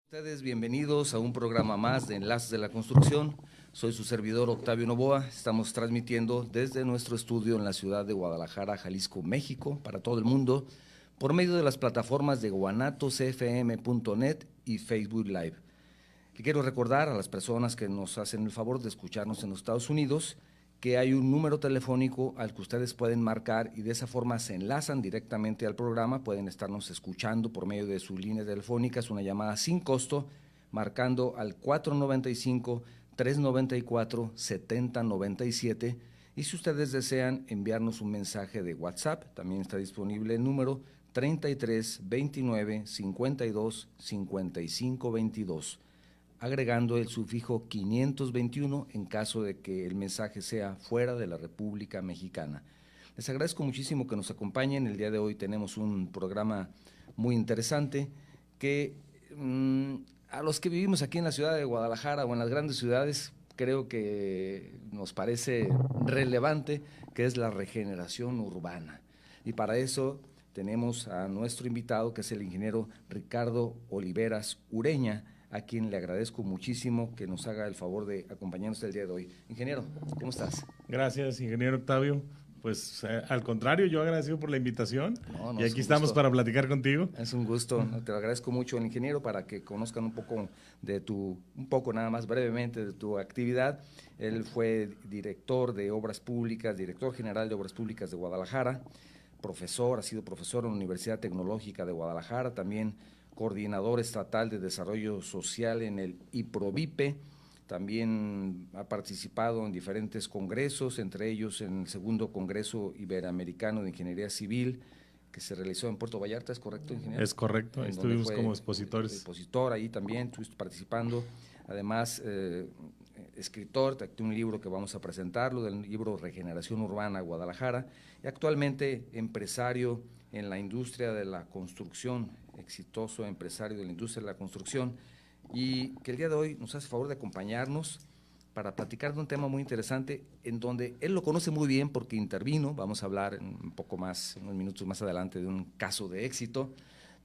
Ustedes bienvenidos a un programa más de Enlaces de la Construcción. Soy su servidor Octavio Novoa. Estamos transmitiendo desde nuestro estudio en la ciudad de Guadalajara, Jalisco, México, para todo el mundo, por medio de las plataformas de guanatosfm.net y Facebook Live. Le quiero recordar a las personas que nos hacen el favor de escucharnos en los Estados Unidos que hay un número telefónico al que ustedes pueden marcar y de esa forma se enlazan directamente al programa, pueden estarnos escuchando por medio de su línea telefónica, es una llamada sin costo, marcando al 495-394-7097 y si ustedes desean enviarnos un mensaje de WhatsApp, también está disponible el número 33 29 52 55 22. Agregando el sufijo 521 en caso de que el mensaje sea fuera de la República Mexicana. Les agradezco muchísimo que nos acompañen. El día de hoy tenemos un programa muy interesante que a los que vivimos aquí en la ciudad de Guadalajara o en las grandes ciudades creo que nos parece relevante, que es la regeneración urbana. Y para eso tenemos a nuestro invitado, que es el ingeniero Ricardo Oliveras Ureña, a quien le agradezco muchísimo que nos haga el favor de acompañarnos el día de hoy. Ingeniero, ¿cómo estás? Gracias, ingeniero Octavio. Pues al contrario, yo agradecido por la invitación y aquí estamos gusto para platicar contigo. Es un gusto, te lo agradezco mucho, el ingeniero, para que conozcan un poco nada más brevemente de tu actividad. Él fue director de Obras Públicas, director general de Obras Públicas de Guadalajara, profesor, ha sido profesor en la Universidad Tecnológica de Guadalajara, también coordinador estatal de desarrollo social en el IPROVIPE, también ha participado en diferentes congresos, entre ellos en el segundo Congreso Iberoamericano de Ingeniería Civil, que se realizó en Puerto Vallarta, ¿es correcto, ingeniero? Es correcto, ahí estuvimos como expositores. Expositor ahí también, estuviste participando, además escritor, un libro que vamos a presentarlo, del libro Regeneración Urbana Guadalajara, y actualmente empresario en la industria de la construcción, exitoso empresario de la industria de la construcción, y que el día de hoy nos hace favor de acompañarnos para platicar de un tema muy interesante en donde él lo conoce muy bien porque intervino. Vamos a hablar un poco más, unos minutos más adelante, de un caso de éxito,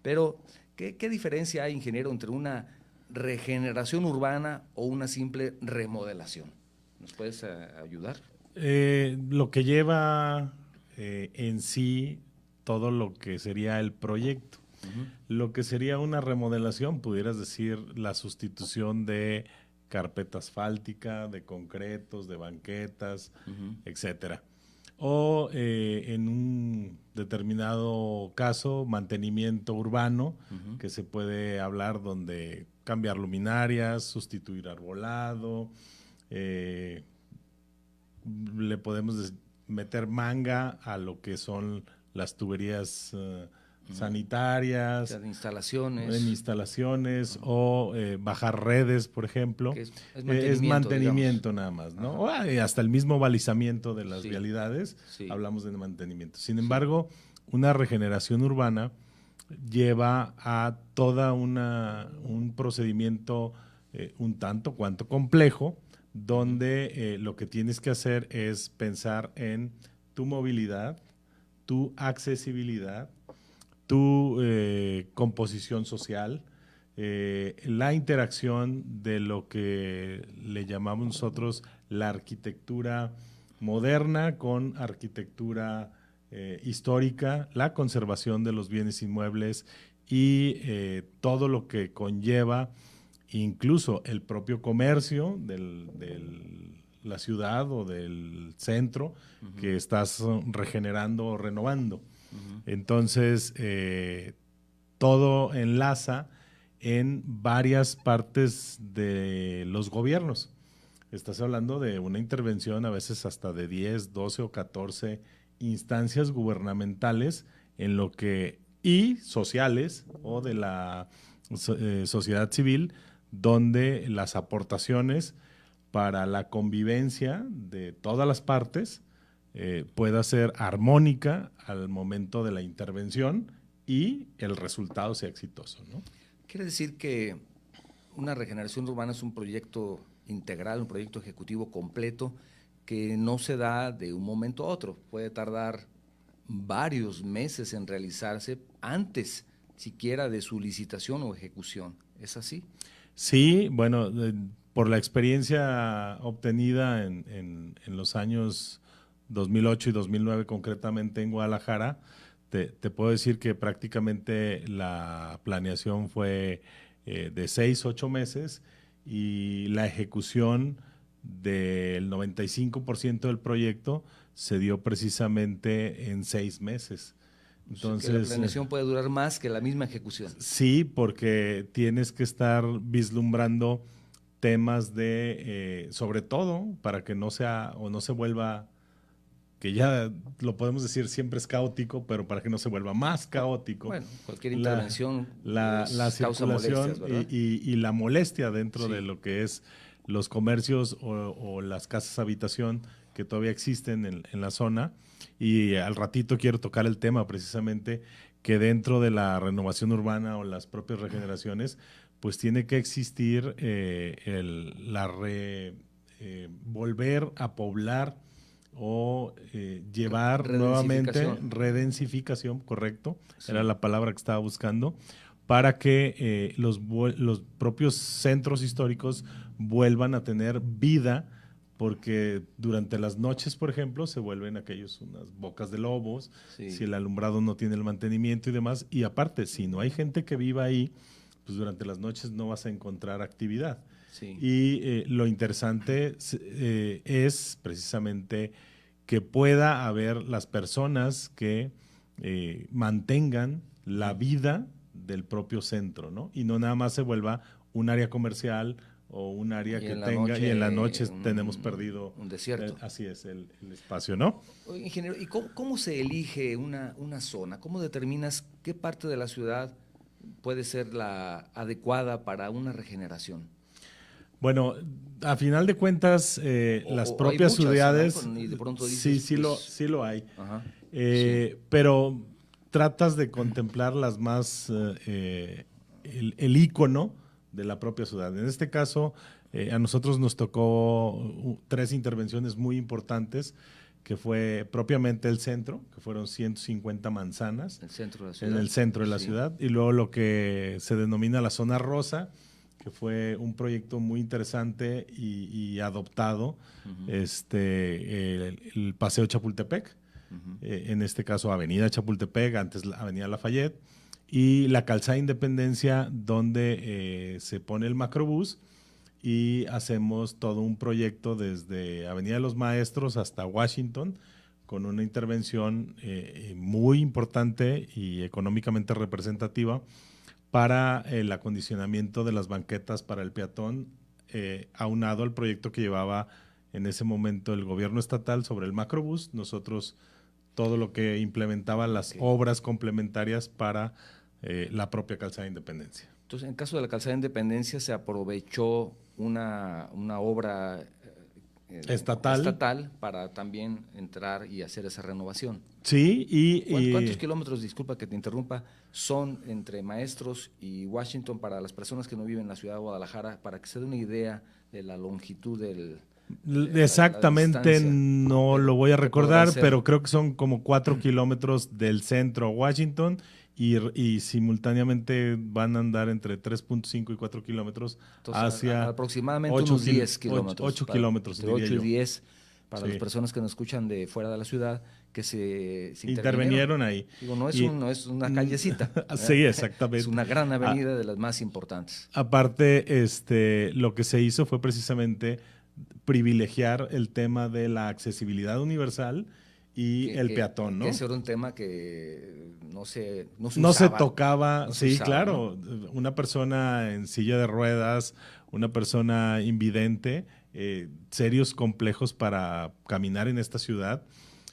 pero ¿qué diferencia hay, ingeniero, entre una regeneración urbana o una simple remodelación? ¿Nos puedes ayudar? Lo que lleva en sí todo lo que sería el proyecto. Lo que sería una remodelación, pudieras decir, la sustitución de carpeta asfáltica, de concretos, de banquetas, etcétera. O en un determinado caso, mantenimiento urbano, que se puede hablar donde cambiar luminarias, sustituir arbolado, le podemos meter manga a lo que son las tuberías sanitarias, en instalaciones, o bajar redes, por ejemplo. Es mantenimiento nada más, ¿no? Hasta el mismo balizamiento de las vialidades, hablamos de mantenimiento. Sin embargo, una regeneración urbana lleva a toda un procedimiento un tanto cuanto complejo, donde lo que tienes que hacer es pensar en tu movilidad, tu accesibilidad, tu composición social, la interacción de lo que le llamamos nosotros la arquitectura moderna con arquitectura histórica, la conservación de los bienes inmuebles y todo lo que conlleva, incluso el propio comercio de la ciudad o del centro que estás regenerando o renovando. Entonces, todo enlaza en varias partes de los gobiernos. Estás hablando de una intervención a veces hasta de 10, 12 o 14 instancias gubernamentales en lo que, y sociales o de la sociedad civil, donde las aportaciones para la convivencia de todas las partes pueda ser armónica al momento de la intervención y el resultado sea exitoso, ¿no? Quiere decir que una regeneración urbana es un proyecto integral, un proyecto ejecutivo completo que no se da de un momento a otro, puede tardar varios meses en realizarse. Antes siquiera de su licitación o ejecución. ¿Es así? Sí, bueno, por la experiencia obtenida en los años 2008 y 2009 concretamente en Guadalajara, te puedo decir que prácticamente la planeación fue de 6, 8 meses y la ejecución del 95% del proyecto se dio precisamente en 6 meses. Entonces, la planeación puede durar más que la misma ejecución. Sí, porque tienes que estar vislumbrando temas de, sobre todo, para que no sea o no se vuelva, que ya lo podemos decir siempre es caótico, pero para que no se vuelva más caótico. Bueno, cualquier intervención la causa circulación molestias, y la molestia dentro de lo que es los comercios o las casas habitación que todavía existen en la zona. Y al ratito quiero tocar el tema precisamente que dentro de la renovación urbana o las propias regeneraciones, pues tiene que existir volver a poblar o llevar nuevamente redensificación, correcto, era la palabra que estaba buscando, para que los propios centros históricos vuelvan a tener vida, porque durante las noches, por ejemplo, se vuelven aquellos unas bocas de lobos, si el alumbrado no tiene el mantenimiento y demás, y aparte, si no hay gente que viva ahí, pues durante las noches no vas a encontrar actividad. Sí. Y lo interesante es precisamente que pueda haber las personas que mantengan la vida del propio centro, ¿no? Y no nada más se vuelva un área comercial o un área que tenga, y en la noche tenemos perdido un desierto. Así es, el espacio, ¿no? Ingeniero, ¿y cómo se elige una zona? ¿Cómo determinas qué parte de la ciudad puede ser la adecuada para una regeneración? Bueno, a final de cuentas, las propias ciudades, ¿no? Y de pronto dices, sí lo hay. Ajá, pero tratas de contemplar las más, el ícono de la propia ciudad. En este caso, a nosotros nos tocó 3 intervenciones muy importantes, que fue propiamente el centro, que fueron 150 manzanas. El centro de la ciudad. En el centro de la ciudad. Y luego lo que se denomina la zona rosa, que fue un proyecto muy interesante y adoptado, el Paseo Chapultepec, en este caso Avenida Chapultepec, antes Avenida Lafayette, y la Calzada Independencia, donde se pone el macrobús y hacemos todo un proyecto desde Avenida de los Maestros hasta Washington, con una intervención muy importante y económicamente representativa para el acondicionamiento de las banquetas para el peatón, aunado al proyecto que llevaba en ese momento el gobierno estatal sobre el macrobús. Nosotros todo lo que implementaba las obras complementarias para la propia Calzada Independencia. Entonces, en el caso de la Calzada Independencia se aprovechó una obra estatal para también entrar y hacer esa renovación. Sí, ¿Cuántos kilómetros, disculpa que te interrumpa, son entre Maestros y Washington para las personas que no viven en la ciudad de Guadalajara, para que se dé una idea de la longitud exactamente, no lo voy a recordar, pero creo que son como 4 kilómetros del centro a Washington y simultáneamente van a andar entre 3.5 y 4 kilómetros. Entonces, hacia aproximadamente unos 10 kilómetros. 8 kilómetros, entre 8 y 10 para las personas que nos escuchan de fuera de la ciudad, que se intervinieron ahí. Digo, no es una callecita. Sí, exactamente. Es una gran avenida de las más importantes. Aparte, lo que se hizo fue precisamente privilegiar el tema de la accesibilidad universal y el peatón, ¿no? Ese era un tema que no se tocaba, no se usaba, claro. ¿no? Una persona en silla de ruedas, una persona invidente, serios complejos para caminar en esta ciudad.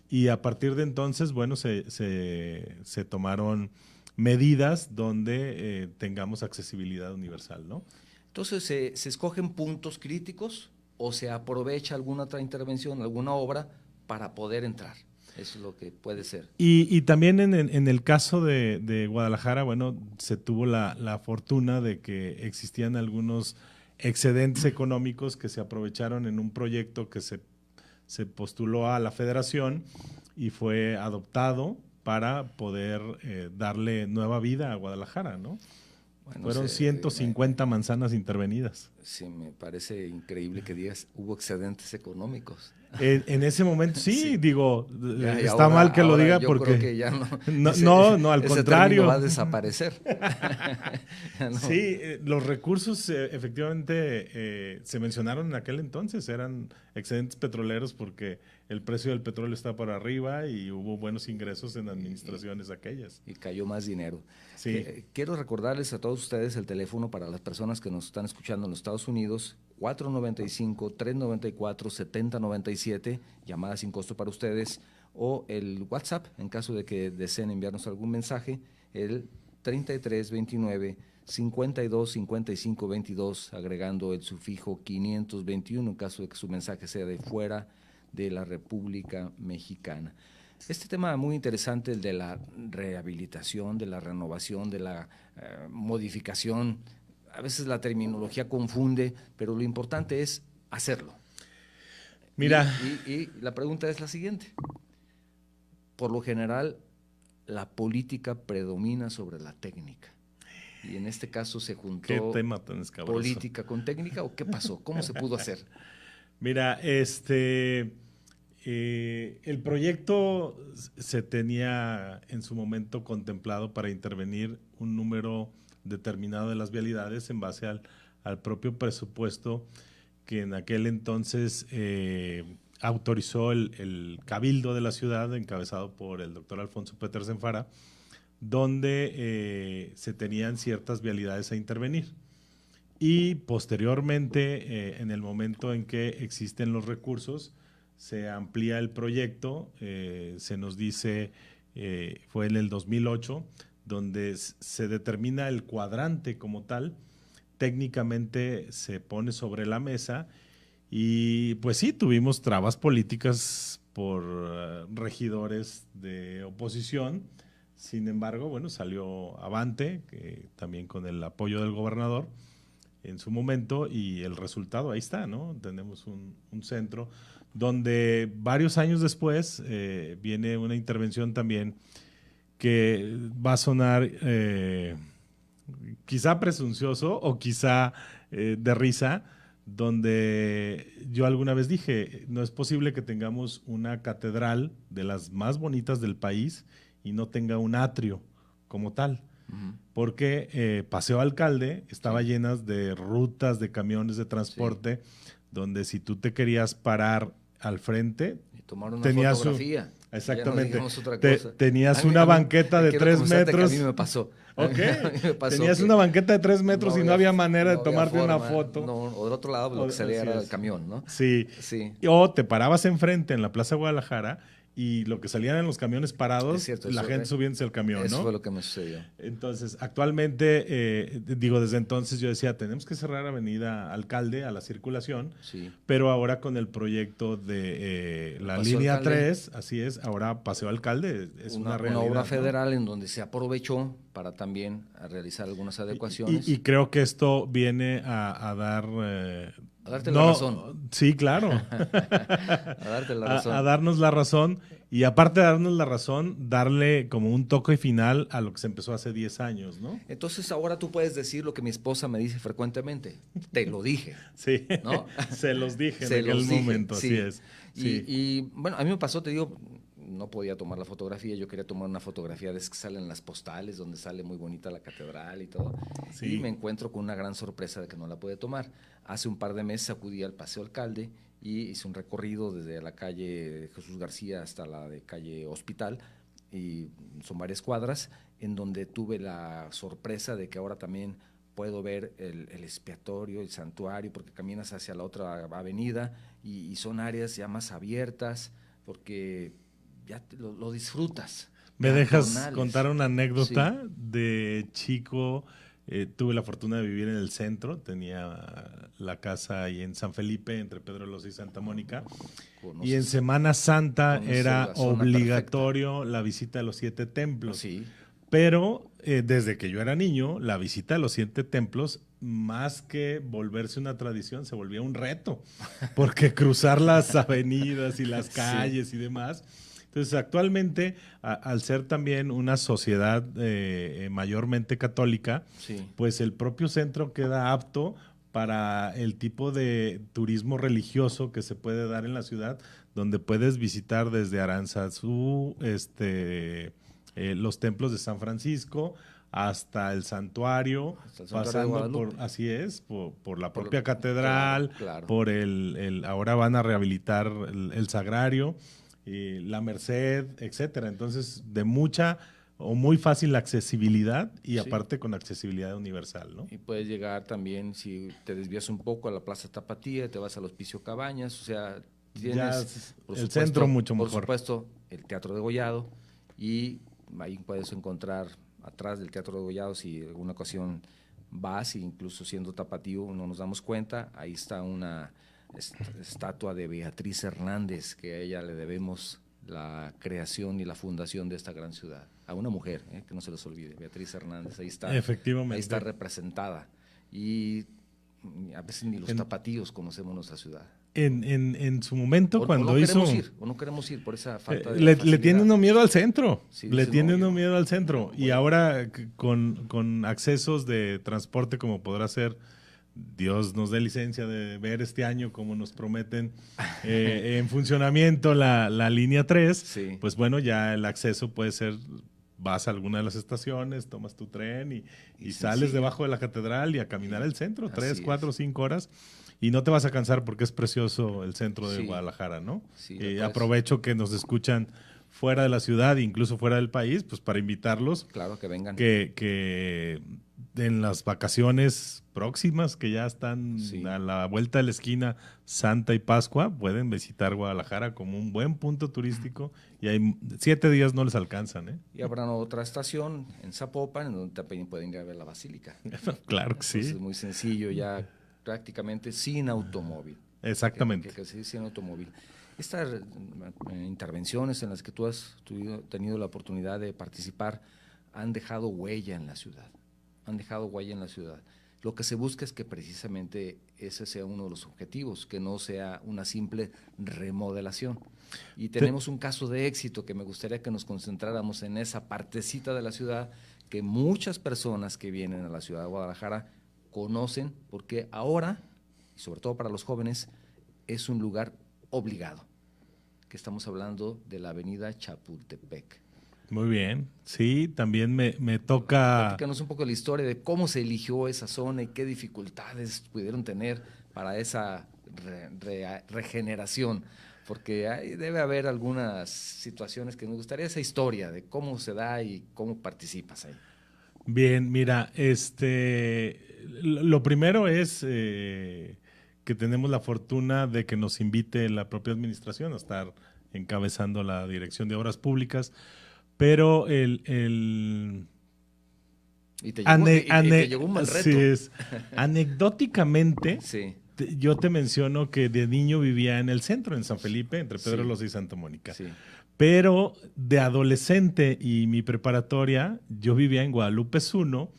Y a partir de entonces, bueno, se tomaron medidas donde tengamos accesibilidad universal, ¿no? Entonces, ¿se escogen puntos críticos o se aprovecha alguna otra intervención, alguna obra para poder entrar? Eso es lo que puede ser. Y también en el caso de Guadalajara, bueno, se tuvo la fortuna de que existían algunos excedentes económicos que se aprovecharon en un proyecto que se postuló a la federación y fue adoptado para poder darle nueva vida a Guadalajara, ¿no? Bueno, fueron 150 manzanas intervenidas. Sí, me parece increíble que digas, hubo excedentes económicos. En ese momento, sí. Digo, está ahora, mal que lo diga yo porque... creo que ya no, no, al contrario. Va a desaparecer. No. Sí, los recursos efectivamente se mencionaron en aquel entonces, eran excedentes petroleros porque el precio del petróleo está por arriba y hubo buenos ingresos en administraciones aquellas. Y cayó más dinero. Sí. Quiero recordarles a todos ustedes el teléfono para las personas que nos están escuchando en los Estados Unidos, 495-394-7097, llamada sin costo para ustedes, o el WhatsApp, en caso de que deseen enviarnos algún mensaje, el 3329-525522, agregando el sufijo 521 en caso de que su mensaje sea de fuera de la República Mexicana. Este tema muy interesante, el de la rehabilitación, de la renovación, de la modificación, a veces la terminología confunde, pero lo importante es hacerlo. Mira. Y la pregunta es la siguiente. Por lo general, la política predomina sobre la técnica. Y en este caso se juntó ¿Qué tema tan escabroso? ¿Política con técnica o qué pasó? ¿Cómo se pudo hacer? Mira, el proyecto se tenía en su momento contemplado para intervenir un número determinado de las vialidades en base al propio presupuesto que en aquel entonces autorizó el Cabildo de la ciudad, encabezado por el doctor Alfonso Petersen Fara, donde se tenían ciertas vialidades a intervenir. Y posteriormente, en el momento en que existen los recursos, se amplía el proyecto, se nos dice, fue en el 2008, donde se determina el cuadrante como tal, técnicamente se pone sobre la mesa y pues sí, tuvimos trabas políticas por regidores de oposición, sin embargo, bueno, salió avante, también con el apoyo del gobernador en su momento y el resultado ahí está, ¿no? Tenemos un centro donde varios años después viene una intervención también que va a sonar quizá presuncioso o quizá de risa, donde yo alguna vez dije, no es posible que tengamos una catedral de las más bonitas del país y no tenga un atrio como tal. Porque Paseo Alcalde estaba llena de rutas de camiones de transporte, donde si tú te querías parar al frente, y tomar una fotografía. Exactamente. No tenías una banqueta de 3 metros. A mí me pasó. Ok. Tenías una banqueta de 3 metros y no había manera de tomarte una foto. No, o del otro lado lo que salía era el camión, ¿no? Sí. O te parabas enfrente en la Plaza Guadalajara y lo que salían en los camiones parados, cierto, la gente subiéndose al camión, eso ¿no? fue lo que me sucedió. Entonces, actualmente, desde entonces yo decía, tenemos que cerrar Avenida Alcalde a la circulación, pero ahora con el proyecto de la línea 3, así es, ahora Paseo Alcalde es una realidad. Una obra federal, ¿no? En donde se aprovechó para también realizar algunas adecuaciones. Y creo que esto viene a dar... a darte la razón. Sí, claro. A darte la razón. A darnos la razón. Y aparte de darnos la razón, darle como un toque final a lo que se empezó hace 10 años, ¿no? Entonces ahora tú puedes decir lo que mi esposa me dice frecuentemente. Te lo dije. Sí, ¿no? Se los dije en aquel momento, sí. Así es. Sí. Y bueno, a mí me pasó, te digo, no podía tomar la fotografía, yo quería tomar una fotografía de esas que salen en las postales, donde sale muy bonita la catedral y todo. Sí. Y me encuentro con una gran sorpresa de que no la pude tomar. Hace un par de meses acudí al Paseo Alcalde y hice un recorrido desde la calle Jesús García hasta la de calle Hospital, y son varias cuadras, en donde tuve la sorpresa de que ahora también puedo ver el expiatorio, el santuario, porque caminas hacia la otra avenida y son áreas ya más abiertas, porque ya lo disfrutas. ¿Me dejas contar una anécdota? Sí. De chico, tuve la fortuna de vivir en el centro, tenía la casa ahí en San Felipe, entre Pedro Loza y Santa Mónica, y en Semana Santa era obligatorio la visita a los 7 templos. Sí. Pero desde que yo era niño, la visita a los 7 templos, más que volverse una tradición, se volvía un reto, porque cruzar las avenidas y las calles y demás. Entonces, actualmente, al ser también una sociedad mayormente católica, pues el propio centro queda apto para el tipo de turismo religioso que se puede dar en la ciudad, donde puedes visitar desde Aranzazú, los templos de San Francisco, hasta el santuario, pasando por, así es, por la propia catedral, claro. por ahora van a rehabilitar el sagrario, la Merced, etcétera. Entonces, de mucha o muy fácil accesibilidad y aparte con accesibilidad universal, ¿no? Y puedes llegar también, si te desvías un poco, a la Plaza Tapatía, te vas al Hospicio Cabañas, o sea, tienes el centro mucho mejor. Por supuesto, el Teatro Degollado, y ahí puedes encontrar atrás del Teatro Degollado, si en alguna ocasión vas, incluso siendo tapatío no nos damos cuenta, ahí está una estatua de Beatriz Hernández, que a ella le debemos la creación y la fundación de esta gran ciudad. A una mujer, que no se les olvide, Beatriz Hernández, ahí está. Efectivamente. Ahí está representada. Y a veces ni los tapatíos conocemos nuestra ciudad. En su momento, cuando no hizo... no queremos ir por esa falta de le tiene uno miedo al centro. Sí, le tiene uno miedo al centro. Y ahora con accesos de transporte como podrá ser, Dios nos dé licencia de ver este año como nos prometen en funcionamiento la línea 3, pues bueno, ya el acceso puede ser, vas a alguna de las estaciones, tomas tu tren y sales debajo de la catedral y a caminar al centro, 3, 4, 5 horas. Y no te vas a cansar porque es precioso el centro de Guadalajara, ¿no? Sí, aprovecho que nos escuchan fuera de la ciudad, incluso fuera del país, pues para invitarlos. Claro, que vengan. Que en las vacaciones próximas, que ya están a la vuelta de la esquina, Santa y Pascua, pueden visitar Guadalajara como un buen punto turístico y hay 7 días no les alcanzan, ¿eh? Y habrá otra estación en Zapopan, en donde también pueden ir a ver la basílica. Claro que sí. Es muy sencillo, ya prácticamente sin automóvil. Exactamente. Sin automóvil. Estas intervenciones en las que tú has tenido la oportunidad de participar han dejado huella en la ciudad. Lo que se busca es que precisamente ese sea uno de los objetivos, que no sea una simple remodelación. Y tenemos un caso de éxito que me gustaría que nos concentráramos en esa partecita de la ciudad que muchas personas que vienen a la ciudad de Guadalajara conocen, porque ahora, y sobre todo para los jóvenes, es un lugar obligado, que estamos hablando de la avenida Chapultepec. Muy bien, sí, también me toca... Platícanos un poco la historia de cómo se eligió esa zona y qué dificultades pudieron tener para esa regeneración, porque debe haber algunas situaciones que nos gustaría esa historia de cómo se da y cómo participas ahí. Bien, mira, lo primero es que tenemos la fortuna de que nos invite la propia administración a estar encabezando la Dirección de Obras Públicas, pero Y te llegó un mal reto. Sí es. Anecdóticamente, sí. Yo te menciono que de niño vivía en el centro, en San Felipe, entre Pedro Loza y Santa Mónica. Sí. Pero de adolescente y mi preparatoria, yo vivía en Guadalupe 1,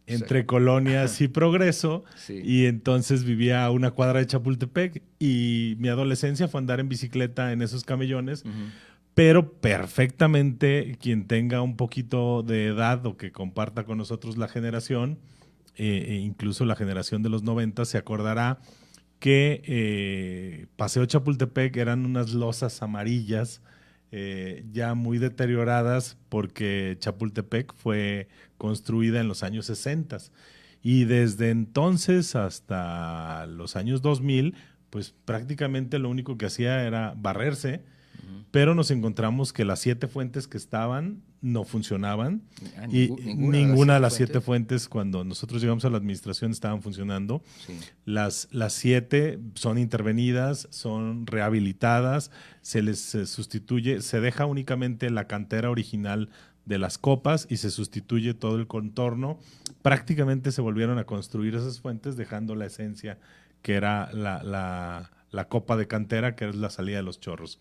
entre Colonias y Progreso, y entonces vivía a una cuadra de Chapultepec, y mi adolescencia fue andar en bicicleta en esos camellones, pero perfectamente quien tenga un poquito de edad o que comparta con nosotros la generación, incluso la generación de los 90, se acordará que Paseo Chapultepec eran unas losas amarillas ya muy deterioradas porque Chapultepec fue construida en los años 60 y desde entonces hasta los años 2000 pues prácticamente lo único que hacía era barrerse, pero nos encontramos que las 7 fuentes que estaban no funcionaban y ninguna de las 7 fuentes cuando nosotros llegamos a la administración estaban funcionando. Sí. Las 7 son intervenidas, son rehabilitadas, se les sustituye, se deja únicamente la cantera original de las copas y se sustituye todo el contorno. Prácticamente se volvieron a construir esas fuentes dejando la esencia que era la copa de cantera, que es la salida de los chorros.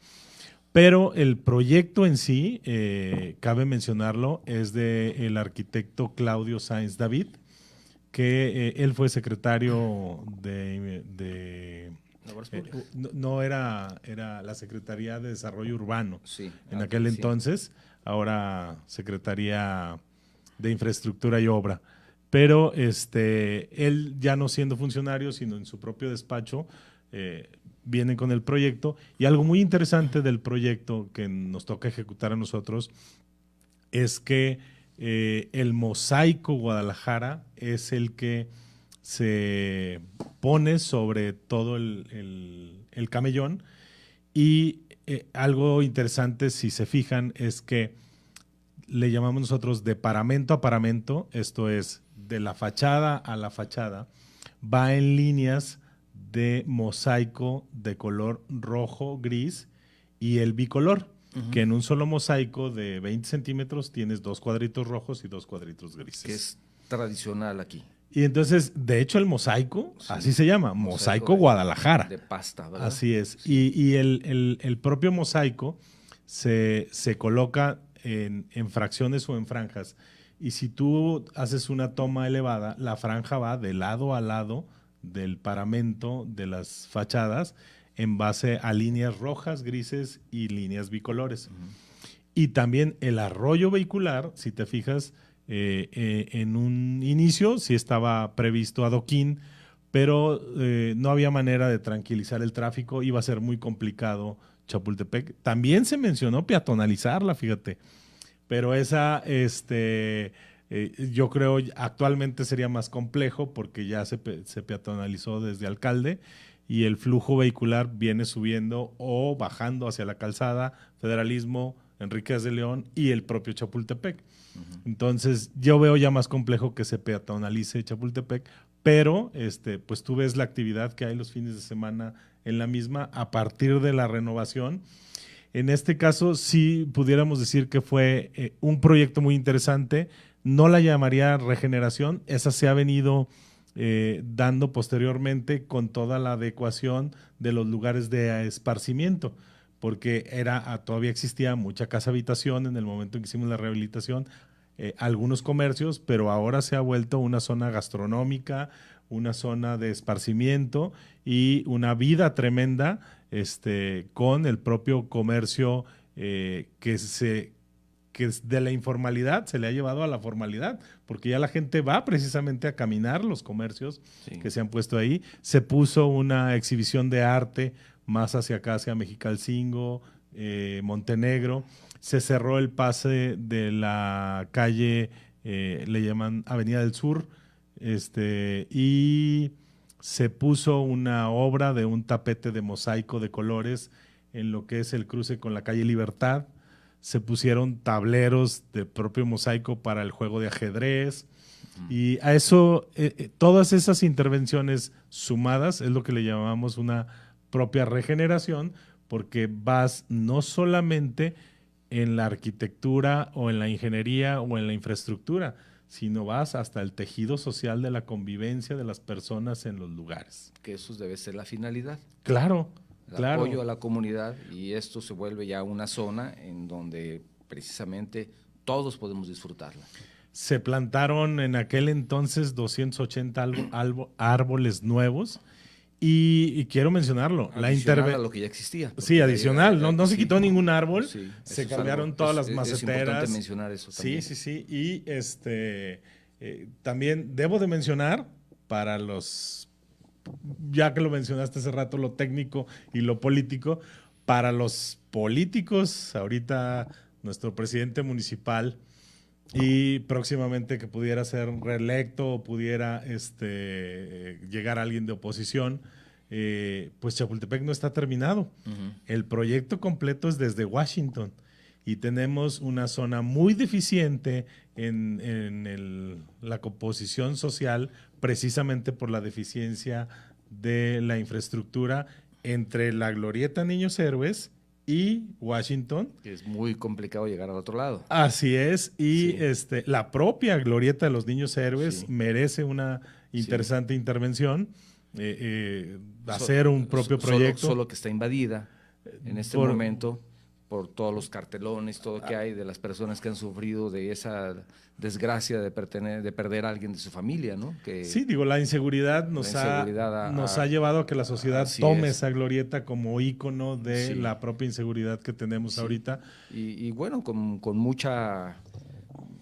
Pero el proyecto en sí, cabe mencionarlo, es del arquitecto Claudio Sáenz David, que él fue secretario de no era la Secretaría de Desarrollo Urbano, sí, en aquel entonces, ahora Secretaría de Infraestructura y Obra. Pero él ya no siendo funcionario, sino en su propio despacho, viene con el proyecto. Y algo muy interesante del proyecto que nos toca ejecutar a nosotros es que el Mosaico Guadalajara es el que se pone sobre todo el camellón. Y algo interesante, si se fijan, es que le llamamos nosotros de paramento a paramento, esto es, de la fachada a la fachada, va en líneas de mosaico de color rojo, gris y el bicolor, que en un solo mosaico de 20 centímetros tienes 2 cuadritos rojos y 2 cuadritos grises. Que es tradicional aquí. Y entonces, de hecho, el mosaico, sí, así se llama, mosaico Guadalajara. De pasta, ¿verdad? Así es. Sí. Y el propio mosaico se coloca en fracciones o en franjas. Y si tú haces una toma elevada, la franja va de lado a lado del paramento de las fachadas en base a líneas rojas, grises y líneas bicolores. Y también el arroyo vehicular, si te fijas, en un inicio sí estaba previsto adoquín, pero no había manera de tranquilizar el tráfico, iba a ser muy complicado Chapultepec. También se mencionó peatonalizarla, fíjate, pero esa, yo creo actualmente sería más complejo porque ya se peatonalizó desde alcalde y el flujo vehicular viene subiendo o bajando hacia la calzada, Federalismo, Enríquez de León y el propio Chapultepec. Entonces, yo veo ya más complejo que se peatonalice Chapultepec, pero pues tú ves la actividad que hay los fines de semana en la misma a partir de la renovación. En este caso, sí pudiéramos decir que fue un proyecto muy interesante. No la llamaría regeneración, esa se ha venido dando posteriormente con toda la adecuación de los lugares de esparcimiento, porque todavía existía mucha casa habitación en el momento en que hicimos la rehabilitación, algunos comercios, pero ahora se ha vuelto una zona gastronómica, una zona de esparcimiento y una vida tremenda con el propio comercio que de la informalidad se le ha llevado a la formalidad, porque ya la gente va precisamente a caminar los comercios que se han puesto ahí. Se puso una exhibición de arte más hacia acá, hacia Mexicalcingo, Montenegro. Se cerró el pase de la calle, le llaman Avenida del Sur, y se puso una obra de un tapete de mosaico de colores en lo que es el cruce con la calle Libertad. Se pusieron tableros de propio mosaico para el juego de ajedrez. Y a eso, todas esas intervenciones sumadas es lo que le llamamos una propia regeneración, porque vas no solamente en la arquitectura o en la ingeniería o en la infraestructura, sino vas hasta el tejido social de la convivencia de las personas en los lugares. Que eso debe ser la finalidad. Claro, el apoyo a la comunidad, y esto se vuelve ya una zona en donde precisamente todos podemos disfrutarla. Se plantaron en aquel entonces 280 árboles nuevos. Y quiero mencionarlo. Adicional a lo que ya existía. Sí, adicional. No se quitó ningún árbol. Sí, se cambiaron todas las maceteras. Es importante mencionar eso también. Sí. Y también debo de mencionar para los, ya que lo mencionaste hace rato, lo técnico y lo político, para los políticos, ahorita nuestro presidente municipal y próximamente que pudiera ser reelecto o pudiera llegar alguien de oposición, pues Chapultepec no está terminado. El proyecto completo es desde Washington y tenemos una zona muy deficiente en la composición social, precisamente por la deficiencia de la infraestructura entre la Glorieta Niños Héroes y Washington. Es muy complicado llegar al otro lado. Así es, y la propia Glorieta de los Niños Héroes merece una interesante intervención, hacer un propio proyecto. Solo que está invadida en este momento por todos los cartelones, todo que hay de las personas que han sufrido de esa desgracia de perder a alguien de su familia, ¿no? Que sí, digo, la inseguridad nos ha llevado a que la sociedad tome esa glorieta como ícono de la propia inseguridad que tenemos ahorita. Y bueno, con mucha,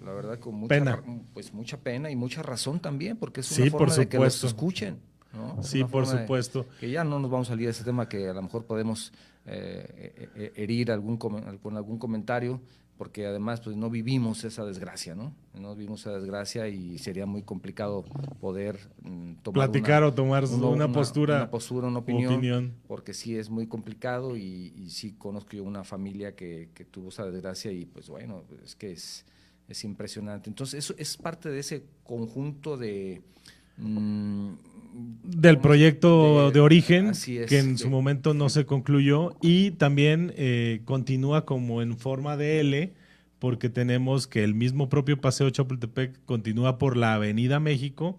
la verdad, con mucha pena. Pues mucha pena y mucha razón también, porque es una forma de que los escuchen, ¿no? Sí, por supuesto. Que ya no nos vamos a salir de ese tema, que a lo mejor podemos herir con algún comentario, porque además pues no vivimos esa desgracia, ¿no? No vivimos esa desgracia y sería muy complicado poder platicar o tomar una postura, una opinión, porque sí es muy complicado y sí conozco yo una familia que tuvo esa desgracia y pues bueno, es que es impresionante. Entonces eso es parte de ese conjunto de del proyecto de origen, que en su momento no se concluyó, y también continúa como en forma de L, porque tenemos que el mismo propio Paseo Chapultepec continúa por la Avenida México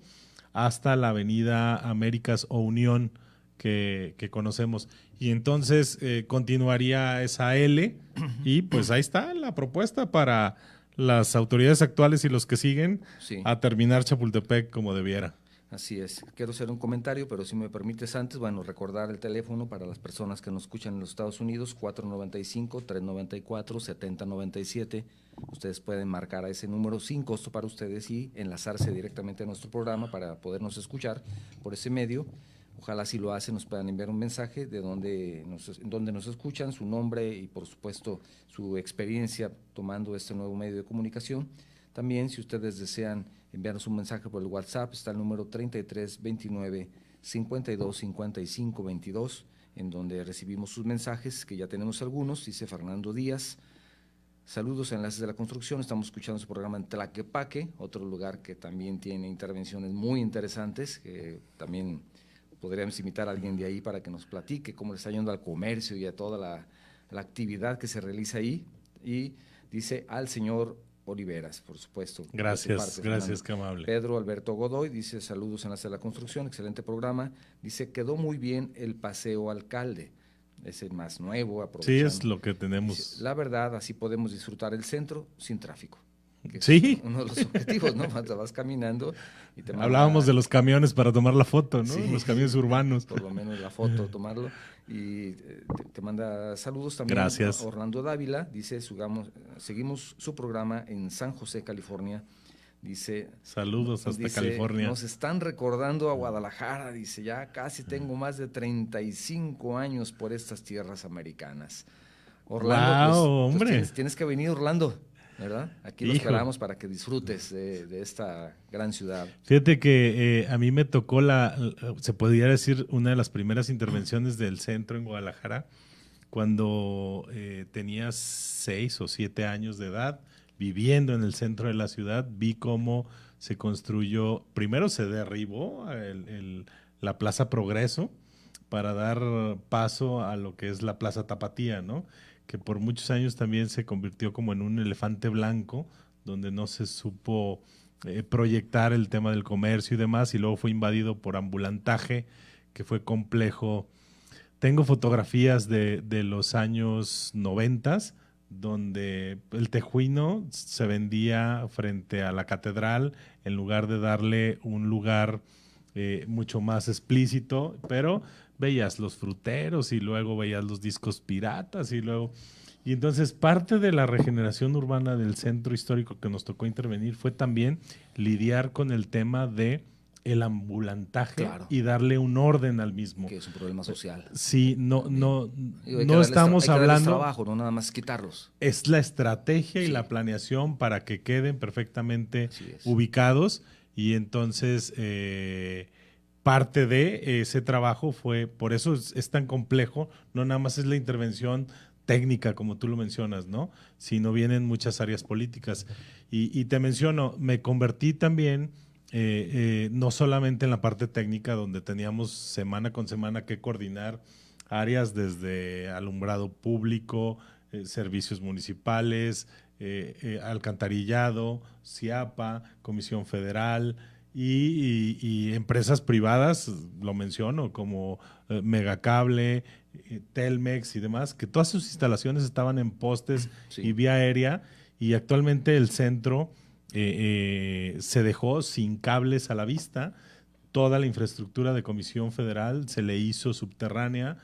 hasta la Avenida Américas o Unión que conocemos. Y entonces continuaría esa L, y pues ahí está la propuesta para las autoridades actuales y los que siguen a terminar Chapultepec como debiera. Así es. Quiero hacer un comentario, pero si me permites antes, bueno, recordar el teléfono para las personas que nos escuchan en los Estados Unidos, 495-394-7097. Ustedes pueden marcar a ese número sin costo para ustedes y enlazarse directamente a nuestro programa para podernos escuchar por ese medio. Ojalá si lo hacen nos puedan enviar un mensaje de donde nos escuchan, su nombre y por supuesto su experiencia tomando este nuevo medio de comunicación. También si ustedes desean enviarnos un mensaje por el WhatsApp, está el número 3329-525522, en donde recibimos sus mensajes, que ya tenemos algunos. Dice Fernando Díaz: saludos, Enlaces de la Construcción, estamos escuchando su programa en Tlaquepaque, otro lugar que también tiene intervenciones muy interesantes, que también podríamos invitar a alguien de ahí para que nos platique cómo le está yendo al comercio y a toda la actividad que se realiza ahí. Y dice al señor Oliveras, por supuesto. Gracias, qué amable. Pedro Alberto Godoy dice: saludos, Enlace de la Construcción, excelente programa. Dice: quedó muy bien el Paseo Alcalde, es el más nuevo. Sí, es lo que tenemos. Dice, la verdad, así podemos disfrutar el centro sin tráfico. Sí. Uno de los objetivos, ¿no? Vas caminando y te hablábamos de los camiones para tomar la foto, ¿no? Sí, los camiones urbanos. Por lo menos la foto, tomarlo. Y te manda saludos también. Gracias. Orlando Dávila dice: seguimos su programa en San José, California. Dice: saludos hasta California. Nos están recordando a Guadalajara. Dice: ya casi tengo más de 35 años por estas tierras americanas. Orlando, wow, hombre. Tienes que venir, Orlando, ¿verdad? Aquí lo esperamos para que disfrutes de esta gran ciudad. Fíjate que a mí me tocó se podría decir, una de las primeras intervenciones del centro en Guadalajara, cuando tenía 6 o 7 años de edad, viviendo en el centro de la ciudad. Vi cómo se construyó, primero se derribó la Plaza Progreso para dar paso a lo que es la Plaza Tapatía, ¿no? Que por muchos años también se convirtió como en un elefante blanco, donde no se supo proyectar el tema del comercio y demás, y luego fue invadido por ambulantaje, que fue complejo. Tengo fotografías de los años 90, donde el tejuino se vendía frente a la catedral, en lugar de darle un lugar mucho más explícito, pero veías los fruteros y luego veías los discos piratas y entonces parte de la regeneración urbana del centro histórico que nos tocó intervenir fue también lidiar con el tema de el ambulantaje, claro, y darle un orden al mismo. Que es un problema social. Sí, no estamos hablando trabajo, no nada más quitarlos. Es la estrategia y la planeación para que queden perfectamente ubicados, y entonces parte de ese trabajo fue, por eso es tan complejo, no nada más es la intervención técnica, como tú lo mencionas, ¿no? Sino vienen muchas áreas políticas. Y te menciono, me convertí también, no solamente en la parte técnica, donde teníamos semana con semana que coordinar áreas desde alumbrado público, servicios municipales, alcantarillado, CIAPA, Comisión Federal, y empresas privadas, lo menciono, como Megacable, Telmex y demás, que todas sus instalaciones estaban en postes y vía aérea, y actualmente el centro se dejó sin cables a la vista. Toda la infraestructura de Comisión Federal se le hizo subterránea,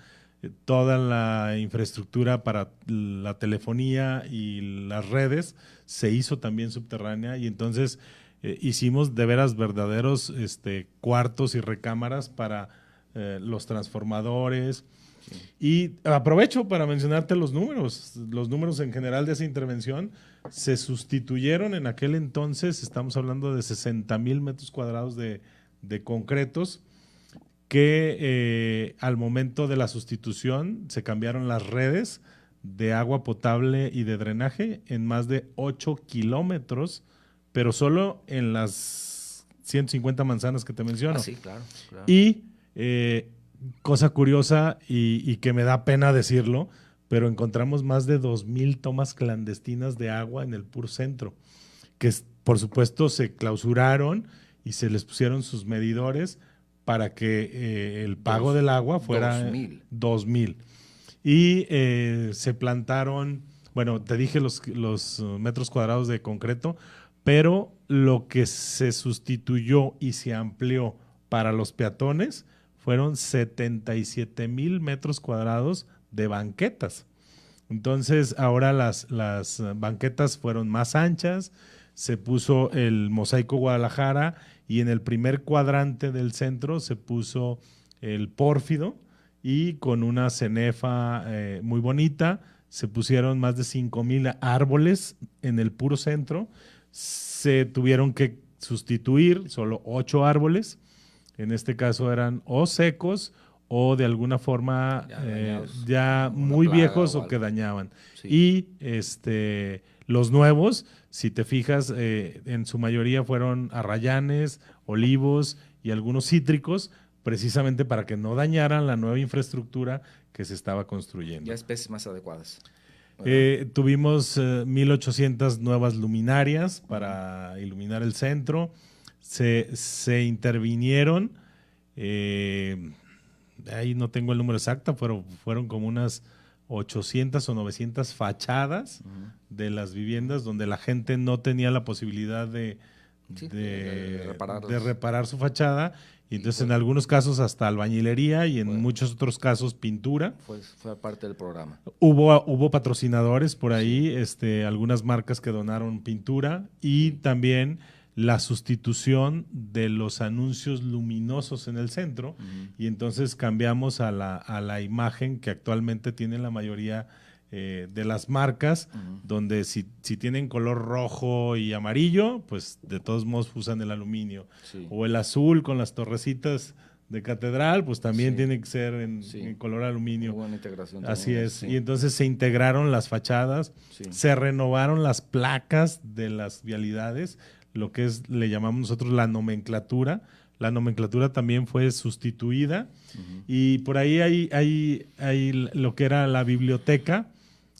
toda la infraestructura para la telefonía y las redes se hizo también subterránea, y entonces hicimos de veras verdaderos cuartos y recámaras para los transformadores. Sí. Y aprovecho para mencionarte los números en general de esa intervención. Se sustituyeron en aquel entonces, estamos hablando de 60,000 metros cuadrados de concretos, que al momento de la sustitución se cambiaron las redes de agua potable y de drenaje en más de 8 kilómetros, pero solo en las 150 manzanas que te menciono. Sí, claro. Y cosa curiosa y que me da pena decirlo, pero encontramos más de 2,000 tomas clandestinas de agua en el puro centro, que por supuesto se clausuraron y se les pusieron sus medidores para que el pago del agua fuera 2,000. Y se plantaron, bueno, te dije los metros cuadrados de concreto, pero lo que se sustituyó y se amplió para los peatones fueron 77,000 metros cuadrados de banquetas. Entonces ahora las banquetas fueron más anchas, se puso el mosaico Guadalajara, y en el primer cuadrante del centro se puso el pórfido, y con una cenefa muy bonita se pusieron más de 5,000 árboles en el puro centro. Se tuvieron que sustituir solo 8 árboles, en este caso eran o secos o de alguna forma ya muy viejos o que dañaban. Sí. Y los nuevos, si te fijas, en su mayoría fueron arrayanes, olivos y algunos cítricos, precisamente para que no dañaran la nueva infraestructura que se estaba construyendo. Ya especies más adecuadas. Tuvimos 1,800 nuevas luminarias para iluminar el centro. Se intervinieron, ahí no tengo el número exacto, pero fueron como unas 800 o 900 fachadas de las viviendas donde la gente no tenía la posibilidad de reparar su fachada, y entonces en algunos casos hasta albañilería y en muchos otros casos pintura. Fue parte del programa. Hubo patrocinadores por ahí, algunas marcas que donaron pintura, y también la sustitución de los anuncios luminosos en el centro, y entonces cambiamos a la imagen que actualmente tienen la mayoría de las marcas, donde si tienen color rojo y amarillo, pues de todos modos usan el aluminio. Sí. O el azul con las torrecitas de catedral, pues también tiene que ser en color aluminio. Muy buena integración. Así es. Sí. Y entonces se integraron las fachadas, se renovaron las placas de las vialidades, lo que le llamamos nosotros la nomenclatura. La nomenclatura también fue sustituida, y por ahí hay lo que era la biblioteca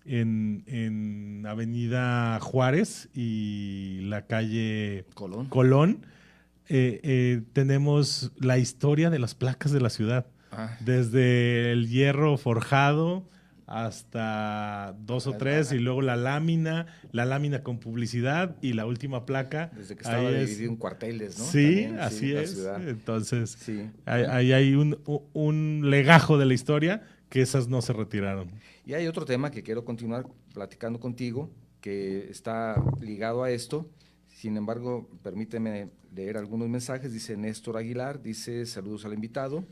en Avenida Juárez y la calle Colón. Tenemos la historia de las placas de la ciudad, desde el hierro forjado hasta 2 o 3, y luego la lámina con publicidad, y la última placa. Desde que estaba dividido en cuarteles, ¿no? Sí, también, así es. Entonces, ahí hay un legajo de la historia, que esas no se retiraron. Y hay otro tema que quiero continuar platicando contigo, que está ligado a esto. Sin embargo, permíteme leer algunos mensajes. Dice Néstor Aguilar, dice: saludos al invitado.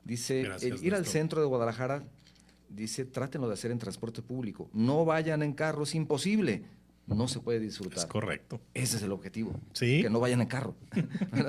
Dice: gracias, ir al centro de Guadalajara, dice, trátenlo de hacer en transporte público. No vayan en carro, es imposible. No se puede disfrutar. Es correcto. Ese es el objetivo. Sí. Que no vayan en carro.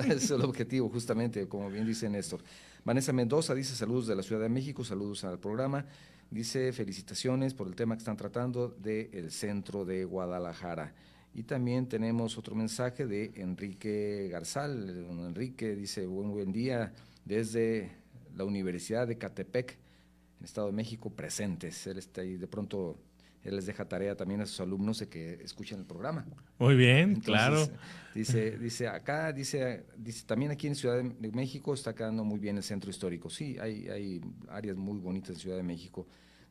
Ese es el objetivo, justamente, como bien dice Néstor. Vanessa Mendoza dice: saludos de la Ciudad de México, saludos al programa. Dice: felicitaciones por el tema que están tratando del centro de Guadalajara. Y también tenemos otro mensaje de Enrique Garzal. Don Enrique dice: buen día desde la Universidad de Catepec, en Estado de México, presentes. Él está ahí de pronto él les deja tarea también a sus alumnos de que escuchen el programa. Muy bien, Entonces, claro. Dice también aquí en Ciudad de México está quedando muy bien el centro histórico. Sí, hay áreas muy bonitas en Ciudad de México.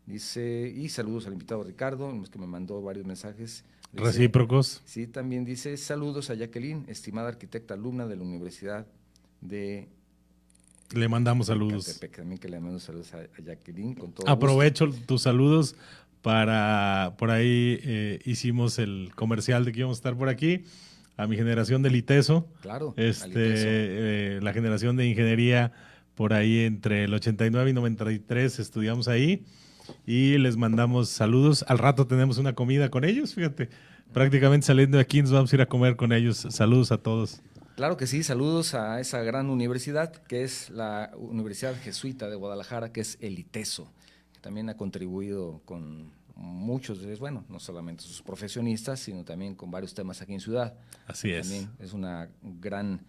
Dice, y saludos al invitado Ricardo, que me mandó varios mensajes. Dice, recíprocos. Sí, también dice, saludos a Jacqueline, estimada arquitecta alumna de la Universidad de... Le mandamos saludos. Catepec, también que le mando saludos a Jacqueline con todo Aprovecho gusto. tus saludos para, por ahí hicimos el comercial de que íbamos a estar por aquí, a mi generación del ITESO. Claro. La generación de ingeniería por ahí entre el 89 y 93 estudiamos ahí y les mandamos saludos. Al rato tenemos una comida con ellos, fíjate, prácticamente saliendo de aquí nos vamos a ir a comer con ellos. Saludos a todos. Claro que sí, saludos a esa gran universidad que es la Universidad Jesuita de Guadalajara, que es el ITESO, que también ha contribuido con muchos, bueno, no solamente sus profesionistas, sino también con varios temas aquí en Ciudad. Así es. También es una gran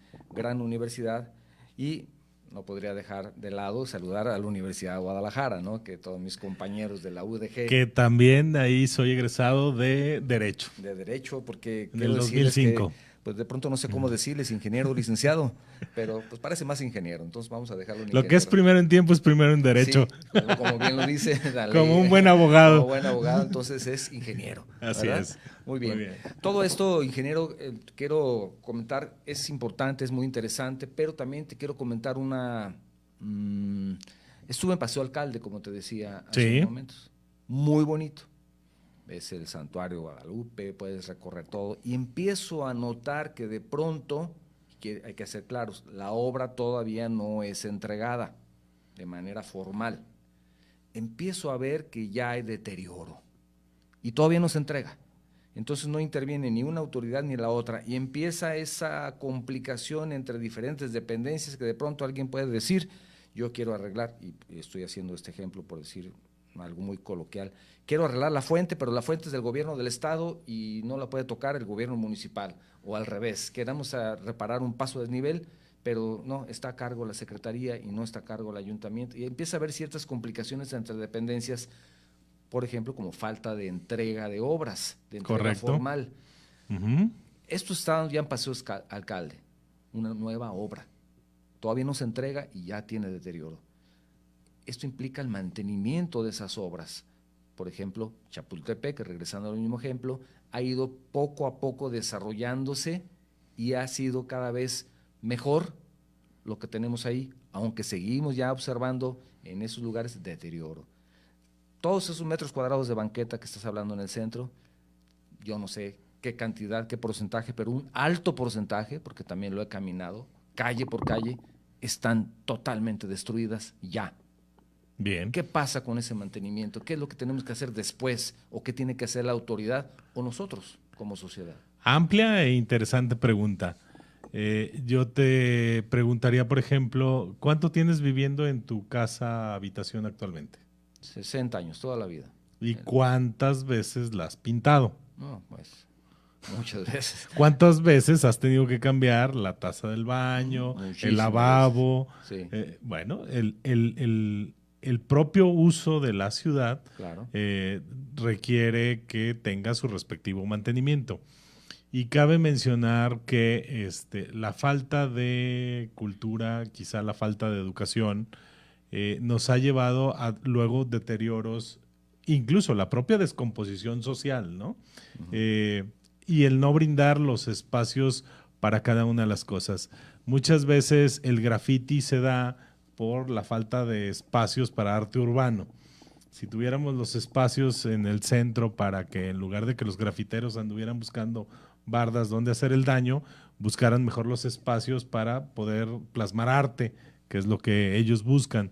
universidad y no podría dejar de lado saludar a la Universidad de Guadalajara, ¿no? Que todos mis compañeros de la UDG. Que también ahí soy egresado de Derecho. De Derecho, porque en el 2005. Pues de pronto no sé cómo decirles ingeniero o licenciado, pero pues parece más ingeniero, entonces vamos a dejarlo en ingeniero. Lo que es primero en tiempo es primero en derecho. Sí, como bien lo dice la ley. Como un buen abogado. Como buen abogado, entonces es ingeniero. Así ¿verdad? es. Muy bien. Todo esto, ingeniero, quiero comentar, es importante, es muy interesante, pero también te quiero comentar estuve en Paseo Alcalde, como te decía hace unos momentos. Muy bonito. Ves el Santuario Guadalupe, puedes recorrer todo, y empiezo a notar que de pronto, hay que ser claros, la obra todavía no es entregada de manera formal. Empiezo a ver que ya hay deterioro y todavía no se entrega. Entonces no interviene ni una autoridad ni la otra y empieza esa complicación entre diferentes dependencias que de pronto alguien puede decir, yo quiero arreglar, y estoy haciendo este ejemplo por decir algo muy coloquial, quiero arreglar la fuente, pero la fuente es del gobierno del estado y no la puede tocar el gobierno municipal, o al revés, queramos reparar un paso de desnivel, pero no, está a cargo la secretaría y no está a cargo el ayuntamiento, y empieza a haber ciertas complicaciones entre dependencias, por ejemplo, como falta de entrega de obras, de entrega formal. Esto está ya en Paseo Alcalde, una nueva obra, todavía no se entrega y ya tiene deterioro. Esto implica el mantenimiento de esas obras. Por ejemplo, Chapultepec, regresando al mismo ejemplo, ha ido poco a poco desarrollándose y ha sido cada vez mejor lo que tenemos ahí, aunque seguimos ya observando en esos lugares deterioro. Todos esos metros cuadrados de banqueta que estás hablando en el centro, yo no sé qué cantidad, qué porcentaje, pero un alto porcentaje, porque también lo he caminado, calle por calle, están totalmente destruidas ya. Bien. ¿Qué pasa con ese mantenimiento? ¿Qué es lo que tenemos que hacer después? ¿O qué tiene que hacer la autoridad o nosotros como sociedad? Amplia e interesante pregunta. Yo te preguntaría, por ejemplo, ¿cuánto tienes viviendo en tu casa habitación actualmente? 60 años, toda la vida. ¿Y cuántas veces la has pintado? No, pues muchas veces. ¿Cuántas veces has tenido que cambiar la taza del baño, el lavabo? Sí. Bueno, el propio uso de la ciudad requiere que tenga su respectivo mantenimiento. Y cabe mencionar que la falta de cultura, quizá la falta de educación, nos ha llevado a luego deterioros, incluso la propia descomposición social, ¿no? Y el no brindar los espacios para cada una de las cosas. Muchas veces el graffiti se da por la falta de espacios para arte urbano. Si tuviéramos los espacios en el centro para que en lugar de que los grafiteros anduvieran buscando bardas donde hacer el daño, buscaran mejor los espacios para poder plasmar arte, que es lo que ellos buscan.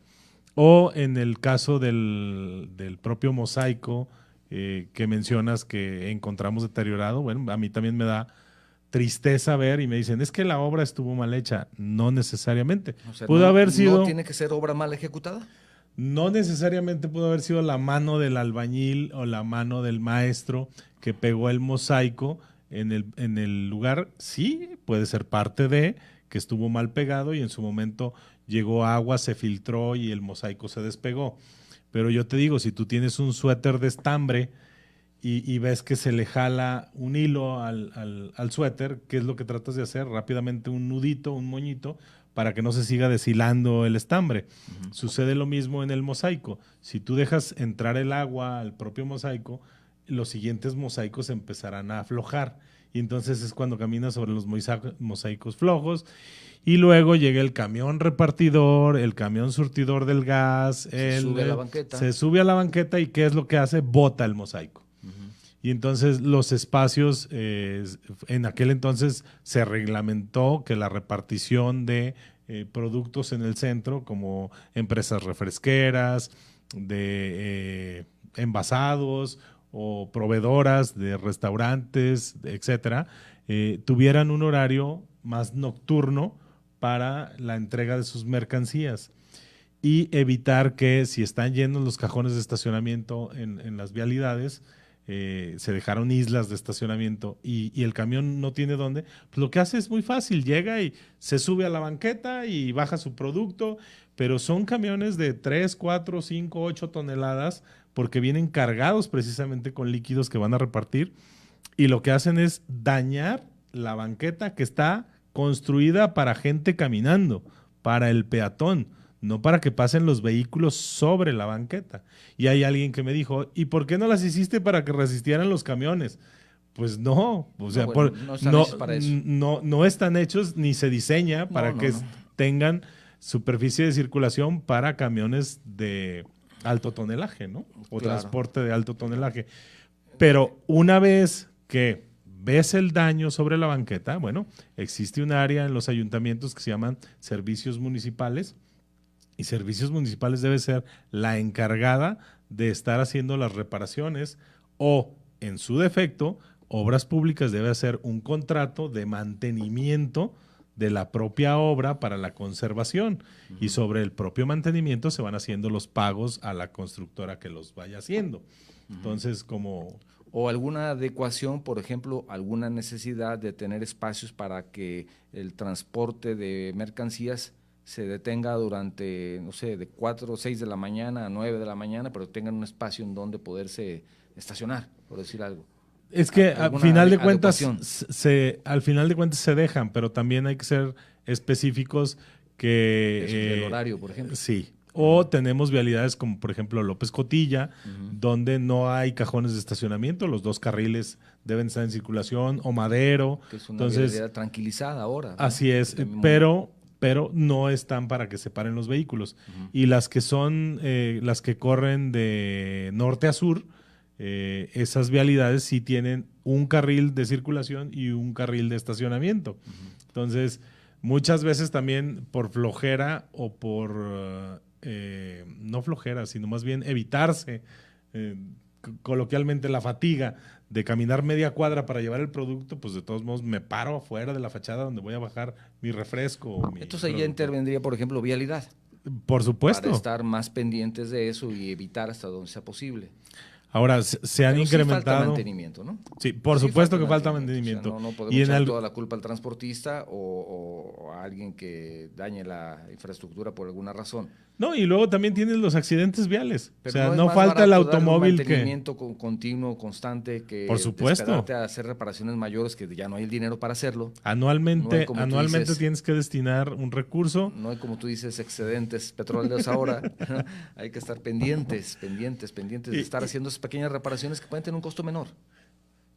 O en el caso del propio mosaico que mencionas que encontramos deteriorado, bueno, a mí también me da tristeza ver y me dicen, es que la obra estuvo mal hecha. No necesariamente. O sea, pudo haber sido. ¿No tiene que ser obra mal ejecutada? No necesariamente pudo haber sido la mano del albañil o la mano del maestro que pegó el mosaico en el lugar. Sí, puede ser parte de que estuvo mal pegado y en su momento llegó agua, se filtró y el mosaico se despegó. Pero yo te digo, si tú tienes un suéter de estambre y ves que se le jala un hilo al suéter, ¿qué es lo que tratas de hacer? Rápidamente un nudito, un moñito, para que no se siga deshilando el estambre. Sucede lo mismo en el mosaico. Si tú dejas entrar el agua al propio mosaico, los siguientes mosaicos empezarán a aflojar. Y entonces es cuando caminas sobre los mosaicos flojos. Y luego llega el camión repartidor, el camión surtidor del gas. Se sube a la banqueta. Se sube a la banqueta y ¿qué es lo que hace? Bota el mosaico. Y entonces los espacios, en aquel entonces se reglamentó que la repartición de productos en el centro, como empresas refresqueras, de envasados o proveedoras de restaurantes, etcétera, tuvieran un horario más nocturno para la entrega de sus mercancías y evitar que si están llenos los cajones de estacionamiento en las vialidades, se dejaron islas de estacionamiento y el camión no tiene dónde, pues lo que hace es muy fácil, llega y se sube a la banqueta y baja su producto, pero son camiones de 3, 4, 5, 8 toneladas porque vienen cargados precisamente con líquidos que van a repartir y lo que hacen es dañar la banqueta que está construida para gente caminando, para el peatón, no para que pasen los vehículos sobre la banqueta. Y hay alguien que me dijo, ¿y por qué no las hiciste para que resistieran los camiones? Pues no, o sea, no están hechos ni se diseña para que tengan superficie de circulación para camiones de alto tonelaje, ¿no? O transporte de alto tonelaje. Pero una vez que ves el daño sobre la banqueta, bueno, existe un área en los ayuntamientos que se llaman servicios municipales, y servicios municipales debe ser la encargada de estar haciendo las reparaciones o, en su defecto, obras públicas debe hacer un contrato de mantenimiento de la propia obra para la conservación y sobre el propio mantenimiento se van haciendo los pagos a la constructora que los vaya haciendo. Entonces, como... O alguna adecuación, por ejemplo, alguna necesidad de tener espacios para que el transporte de mercancías se detenga durante, no sé, de 4 o 6 de la mañana a 9 de la mañana, pero tengan un espacio en donde poderse estacionar, por decir algo. Es que al final de cuentas se dejan, pero también hay que ser específicos que... el horario, por ejemplo. Sí. O tenemos vialidades como, por ejemplo, López Cotilla, donde no hay cajones de estacionamiento, los 2 carriles deben estar en circulación, o Madero. Que es una vialidad tranquilizada ahora, ¿no? Así es, pero no están para que se paren los vehículos. Y las que son, las que corren de norte a sur, esas vialidades sí tienen un carril de circulación y un carril de estacionamiento. Entonces, muchas veces también por flojera o por, no flojera, sino más bien evitarse, coloquialmente la fatiga de caminar media cuadra para llevar el producto, pues de todos modos me paro afuera de la fachada donde voy a bajar mi refresco. Entonces ahí ya intervendría, por ejemplo, vialidad. Por supuesto. Para estar más pendientes de eso y evitar hasta donde sea posible. Ahora, se han incrementado... Sí falta mantenimiento, ¿no? Sí, por supuesto que falta mantenimiento. O sea, no podemos echar toda la culpa al transportista o a alguien que dañe la infraestructura por alguna razón. No, y luego también tienes los accidentes viales. Pero o sea, no falta el automóvil un mantenimiento continuo, constante, que por supuesto. Esperarte a hacer reparaciones mayores que ya no hay el dinero para hacerlo. Anualmente tienes que destinar un recurso. No hay, como tú dices, excedentes petroleros ahora. Hay que estar pendientes de estar haciendo esas pequeñas reparaciones que pueden tener un costo menor.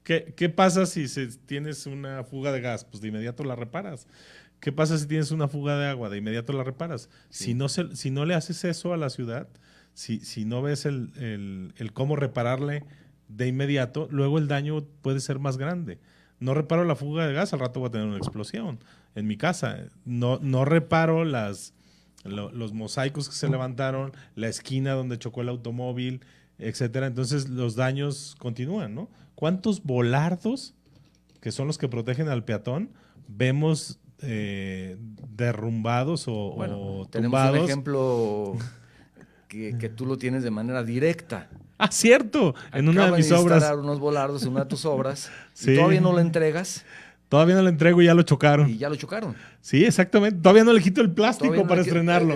¿Qué pasa si tienes una fuga de gas? Pues de inmediato la reparas. ¿Qué pasa si tienes una fuga de agua? De inmediato la reparas. Sí. Si no le haces eso a la ciudad, si no ves el cómo repararle de inmediato, luego el daño puede ser más grande. No reparo la fuga de gas, al rato voy a tener una explosión en mi casa. No reparo los mosaicos que se levantaron, la esquina donde chocó el automóvil, etcétera. Entonces los daños continúan, ¿no? ¿Cuántos volardos, que son los que protegen al peatón, vemos derrumbados o tumbados? Tenemos un ejemplo que tú lo tienes de manera directa. Ah, cierto, en una de mis obras. Acaban de instalar unos volardos en una de tus obras sí. Y todavía no lo entregas. Todavía no lo entrego y ya lo chocaron. Y ya lo chocaron. Sí, exactamente. Todavía no le quito el plástico para estrenarlo.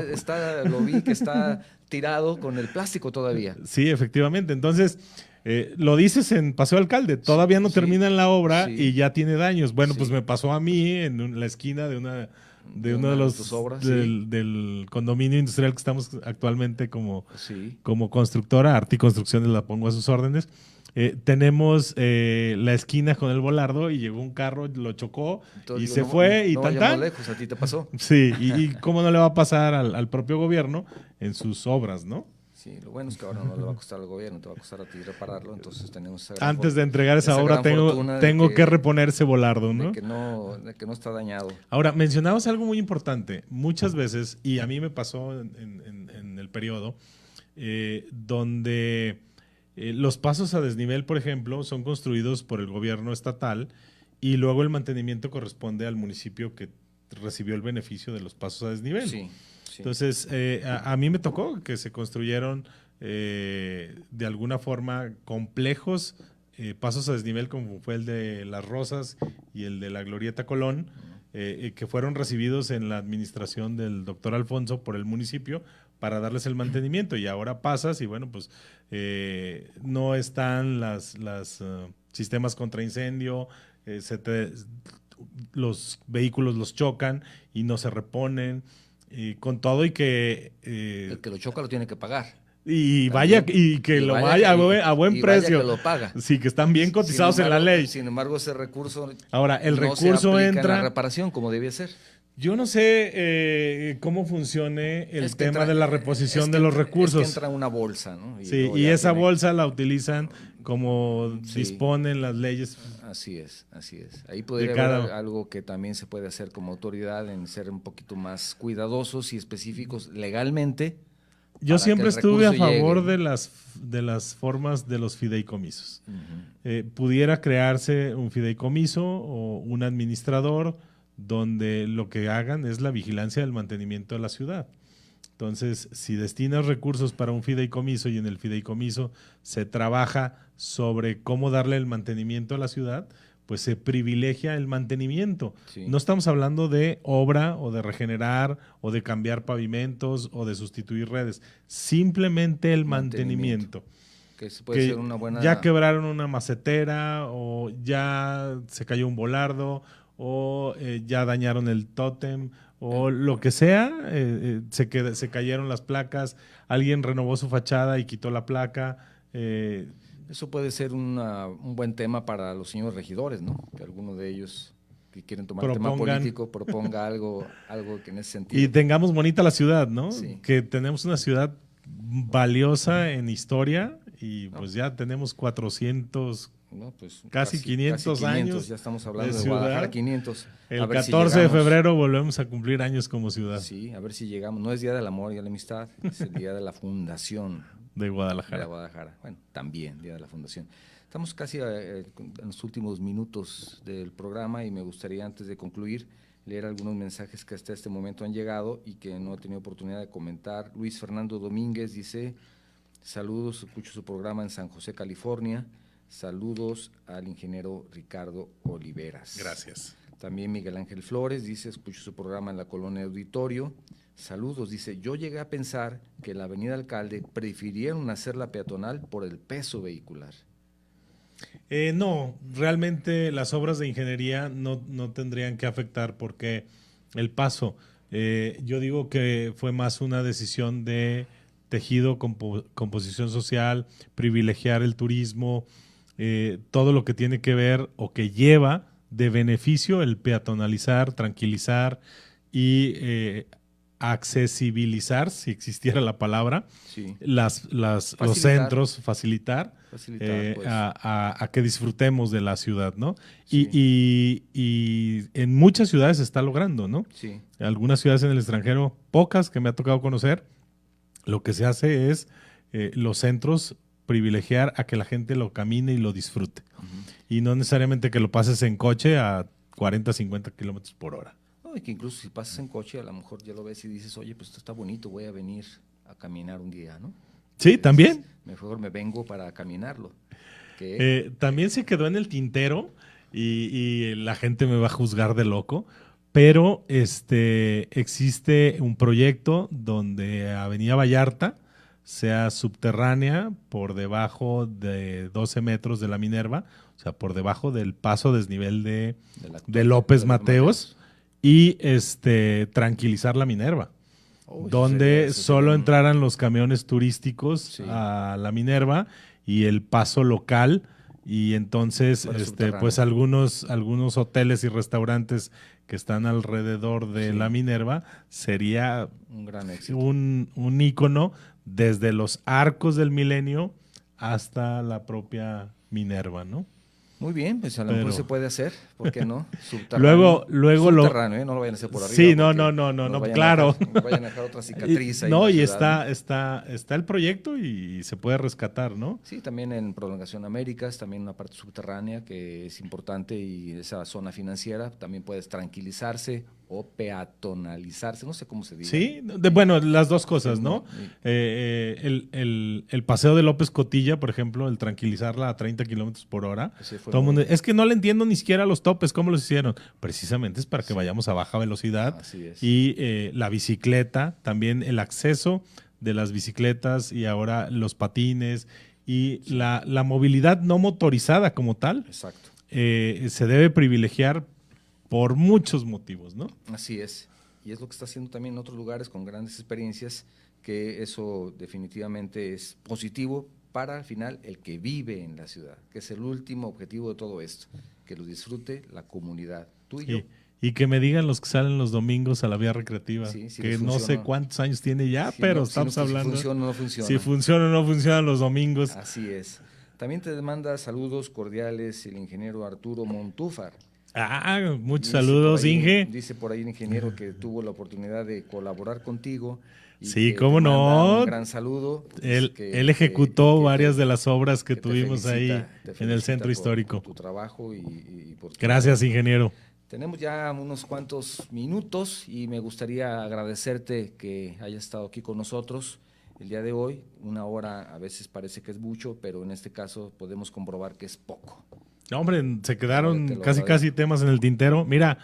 Lo vi que está tirado con el plástico todavía. Sí, efectivamente. Entonces, Lo dices en Paseo Alcalde, todavía no terminan la obra y ya tiene daños. Bueno, pues me pasó a mí en la esquina de uno de los obras, del condominio industrial que estamos actualmente como constructora. Arti Construcciones la pongo a sus órdenes. Tenemos la esquina con el Volardo y llegó un carro, lo chocó. Entonces, y se fue y tan lejos, a ti te pasó. Sí, y cómo no le va a pasar al propio gobierno en sus obras, ¿no? Sí, lo bueno es que ahora no le va a costar al gobierno, te va a costar a ti repararlo, entonces tenemos antes de entregar esa obra tengo que reponer ese Volardo, ¿no? De que no está dañado. Ahora, mencionabas algo muy importante. Muchas veces, y a mí me pasó en el periodo, donde los pasos a desnivel, por ejemplo, son construidos por el gobierno estatal y luego el mantenimiento corresponde al municipio que recibió el beneficio de los pasos a desnivel. Sí. Entonces, a mí me tocó que se construyeron de alguna forma complejos pasos a desnivel, como fue el de Las Rosas y el de la Glorieta Colón, que fueron recibidos en la administración del doctor Alfonso por el municipio para darles el mantenimiento. Y ahora pasas y bueno, pues no están las sistemas contra incendio, los vehículos los chocan y no se reponen. Con todo y que el que lo choca lo tiene que pagar y vaya y que lo vaya a buen precio, que lo paga. Sí, que están bien cotizados en la ley. Sin embargo, ese recurso ahora el recurso entra en la reparación como debía ser. Yo no sé cómo funcione el tema de la reposición de los recursos. Es que entra una bolsa, ¿no? Y esa bolsa la utilizan como disponen las leyes. Así es. Ahí podría haber algo que también se puede hacer como autoridad en ser un poquito más cuidadosos y específicos legalmente. Yo siempre estuve a favor de las formas de los fideicomisos. Pudiera crearse un fideicomiso o un administrador donde lo que hagan es la vigilancia del mantenimiento de la ciudad. Entonces, si destinas recursos para un fideicomiso y en el fideicomiso se trabaja sobre cómo darle el mantenimiento a la ciudad, pues se privilegia el mantenimiento. Sí. No estamos hablando de obra o de regenerar o de cambiar pavimentos o de sustituir redes, simplemente el mantenimiento. Que puede ser una buena... Ya quebraron una macetera o ya se cayó un volardo o ya dañaron el tótem o lo que sea, se cayeron las placas, alguien renovó su fachada y quitó la placa. Eso puede ser un buen tema para los señores regidores, ¿no? Que alguno de ellos que quieren tomar tema político proponga algo que en ese sentido. Y tengamos bonita la ciudad, ¿no? Sí. Que tenemos una ciudad valiosa en historia y pues ya tenemos 400... No, pues casi 500 años. Ya estamos hablando de Guadalajara 500. El 14 de febrero volvemos a cumplir años como ciudad. Sí, a ver si llegamos. No es Día del Amor y de la Amistad, es el Día de la Fundación de Guadalajara. De Guadalajara. Bueno, también Día de la Fundación. Estamos casi en los últimos minutos del programa y me gustaría, antes de concluir, leer algunos mensajes que hasta este momento han llegado y que no he tenido oportunidad de comentar. Luis Fernando Domínguez dice: saludos, escucho su programa en San José, California. Saludos al ingeniero Ricardo Oliveras. Gracias. También Miguel Ángel Flores dice: escucho su programa en la Colonia Auditorio. Saludos, dice: yo llegué a pensar que la Avenida Alcalde prefirieron hacerla peatonal por el peso vehicular. No, realmente las obras de ingeniería no tendrían que afectar porque el paso, yo digo que fue más una decisión de tejido, composición social, privilegiar el turismo, todo lo que tiene que ver o que lleva de beneficio el peatonalizar, tranquilizar y accesibilizar, si existiera la palabra, sí, los centros, facilitar pues, a que disfrutemos de la ciudad, ¿no? Sí. Y en muchas ciudades se está logrando, ¿no? Sí. Algunas ciudades en el extranjero, pocas que me ha tocado conocer, lo que se hace es los centros privilegiar a que la gente lo camine y lo disfrute. Y no necesariamente que lo pases en coche a 40, 50 kilómetros por hora. No, y que incluso si pasas en coche, a lo mejor ya lo ves y dices: oye, pues esto está bonito, voy a venir a caminar un día, ¿no? Sí, entonces, también. Mejor me vengo para caminarlo. También se quedó en el tintero y la gente me va a juzgar de loco, pero existe un proyecto donde Avenida Vallarta sea subterránea por debajo de 12 metros de la Minerva, o sea, por debajo del paso desnivel de López Mateos, y tranquilizar la Minerva, donde solo entraran los camiones turísticos a la Minerva y el paso local, y entonces pues algunos hoteles y restaurantes que están alrededor de la Minerva sería un gran éxito, un ícono desde los arcos del Milenio hasta la propia Minerva, ¿no? Muy bien, pues a lo mejor se puede hacer, ¿por qué no? Subterráneo. Luego subterráneo, no lo vayan a hacer por arriba. Sí, no, claro. Vayan a dejar otra cicatriz ahí. No, y está el proyecto y se puede rescatar, ¿no? Sí, también en Prolongación Américas, también una parte subterránea que es importante, y esa zona financiera también puedes tranquilizarse o peatonalizarse, no sé cómo se dice. Sí, bueno, las dos cosas, ¿no? El paseo de López Cotilla, por ejemplo, el tranquilizarla a 30 kilómetros por hora. Todo el mundo, es que no le entiendo ni siquiera los topes, ¿cómo los hicieron? Precisamente es para que vayamos a baja velocidad. Así es. Y la bicicleta, también el acceso de las bicicletas y ahora los patines y la movilidad no motorizada como tal. Exacto. Se debe privilegiar por muchos motivos, ¿no? Así es. Y es lo que está haciendo también en otros lugares con grandes experiencias, que eso definitivamente es positivo para al final el que vive en la ciudad, que es el último objetivo de todo esto, que lo disfrute la comunidad, tú y yo. Y que me digan los que salen los domingos a la vía recreativa, que no sé cuántos años tiene ya, pero estamos hablando. Si funciona o no funciona. Si funciona o no funciona los domingos. Así es. También te manda saludos cordiales el ingeniero Arturo Montúfar. Muchos saludos, Inge. Dice por ahí el ingeniero que tuvo la oportunidad de colaborar contigo. Sí, cómo no. Un gran saludo. Él ejecutó varias de las obras que tuvimos ahí en el centro histórico. Por tu trabajo Gracias, ingeniero. Tenemos ya unos cuantos minutos y me gustaría agradecerte que hayas estado aquí con nosotros el día de hoy. Una hora a veces parece que es mucho, pero en este caso podemos comprobar que es poco. No, hombre, se quedaron casi temas en el tintero. Mira,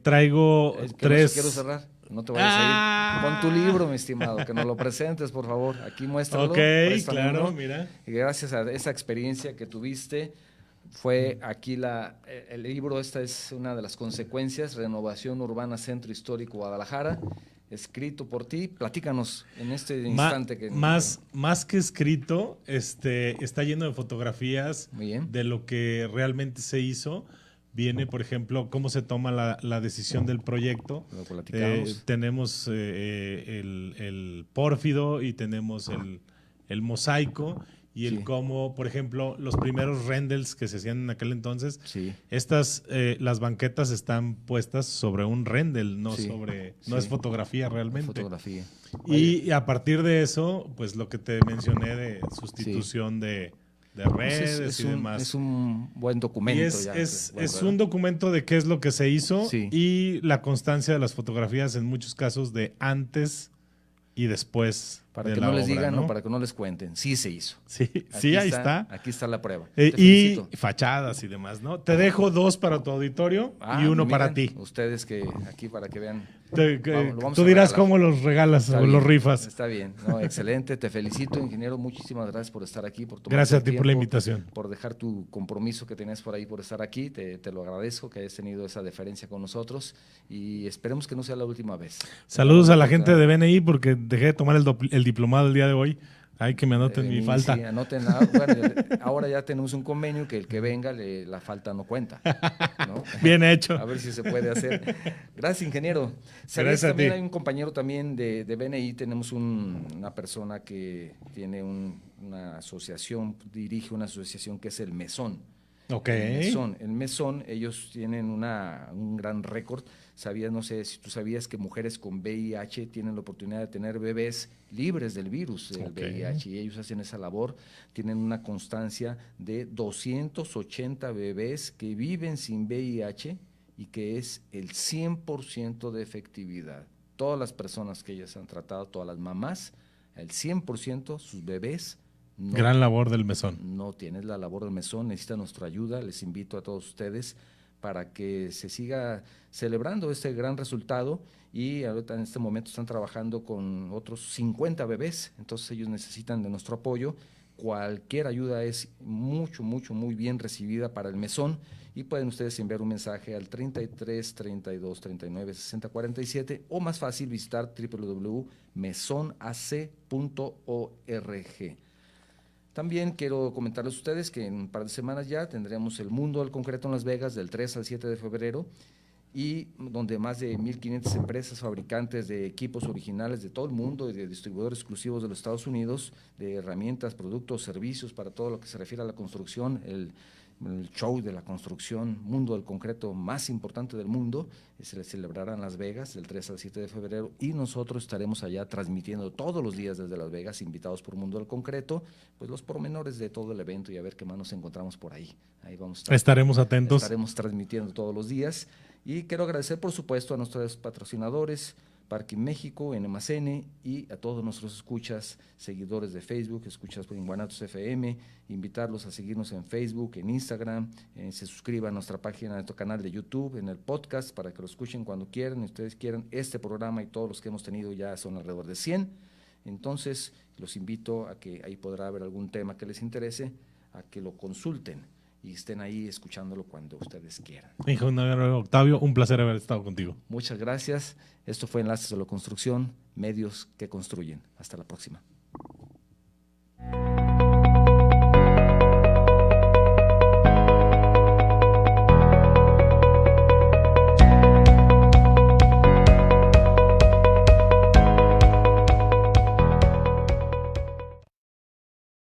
traigo tres. No quiero cerrar, no te vayas a ir. Pon tu libro, mi estimado, que nos lo presentes, por favor. Aquí muéstralo. Ok, claro, mira. Y gracias a esa experiencia que tuviste, fue aquí el libro. Esta es una de las consecuencias: Renovación Urbana Centro Histórico Guadalajara. Escrito por ti, platícanos en este instante. Más que escrito, está lleno de fotografías de lo que realmente se hizo. Viene, por ejemplo, cómo se toma la decisión del proyecto. Tenemos el pórfido y tenemos el mosaico. Y el cómo, por ejemplo, los primeros rendels que se hacían en aquel entonces, las banquetas están puestas sobre un rendel, no es fotografía realmente. Fotografía. Y a partir de eso, pues lo que te mencioné de sustitución de redes y demás. Es un buen documento. Y es un documento de qué es lo que se hizo y la constancia de las fotografías en muchos casos de antes y después. Para que no les digan, ¿no? Para que no les cuenten. Sí se hizo. Sí, ahí está. Aquí está la prueba. Y fachadas y demás, ¿no? Te dejo 2 para tu auditorio y uno para ti. Ustedes que aquí para que vean. Tú dirás cómo los regalas o los rifas. Está bien. No, excelente. Te felicito, ingeniero. Muchísimas gracias por estar aquí. Gracias a ti por la invitación. Por dejar tu compromiso que tenías por ahí, por estar aquí. Te lo agradezco que hayas tenido esa deferencia con nosotros y esperemos que no sea la última vez. Saludos a la gente de BNI porque dejé de tomar el diplomado el día de hoy. Ay, que me anoten mi falta. Sí, anoten. Bueno, ahora ya tenemos un convenio que el que venga, la falta no cuenta, ¿no? Bien hecho. A ver si se puede hacer. Gracias, ingeniero. Gracias a ti. También hay un compañero también de BNI. Tenemos una persona que tiene una asociación, dirige una asociación que es el Mesón. Ok. El Mesón, ellos tienen un gran récord. No sé si tú sabías que mujeres con VIH tienen la oportunidad de tener bebés libres del virus del VIH, y ellos hacen esa labor. Tienen una constancia de 280 bebés que viven sin VIH y que es el 100% de efectividad. Todas las personas que ellas han tratado, todas las mamás, el 100%, sus bebés. Gran labor del Mesón. No tienes la labor del Mesón, necesita nuestra ayuda. Les invito a todos ustedes para que se siga celebrando este gran resultado. Y ahorita en este momento están trabajando con otros 50 bebés, entonces ellos necesitan de nuestro apoyo. Cualquier ayuda es muy bien recibida para el mesón, y pueden ustedes enviar un mensaje al 33 32 39 60 47 o más fácil visitar www.mesonac.org. También quiero comentarles a ustedes que en un par de semanas ya tendremos el Mundo del Concreto en Las Vegas del 3 al 7 de febrero, y donde más de 1,500 empresas fabricantes de equipos originales de todo el mundo y de distribuidores exclusivos de los Estados Unidos, de herramientas, productos, servicios para todo lo que se refiere a la construcción, el show de la construcción, Mundo del Concreto más importante del mundo, se celebrará en Las Vegas del 3 al 7 de febrero, y nosotros estaremos allá transmitiendo todos los días desde Las Vegas, invitados por Mundo del Concreto, pues los pormenores de todo el evento y a ver qué más nos encontramos por ahí. Ahí vamos a estar, estaremos atentos. Estaremos transmitiendo todos los días. Y quiero agradecer, por supuesto, a nuestros patrocinadores, Parking México, NMACN, y a todos nuestros escuchas, seguidores de Facebook, escuchas en Guanatos FM, invitarlos a seguirnos en Facebook, en Instagram, se suscriban a nuestra página, a nuestro canal de YouTube, en el podcast, para que lo escuchen cuando quieran, y ustedes quieran. Este programa y todos los que hemos tenido ya son alrededor de 100, entonces los invito a que ahí podrá haber algún tema que les interese, a que lo consulten y estén ahí escuchándolo cuando ustedes quieran. Ingeniero Octavio, un placer haber estado contigo. Muchas gracias. Esto fue Enlaces de la Construcción, medios que construyen. Hasta la próxima.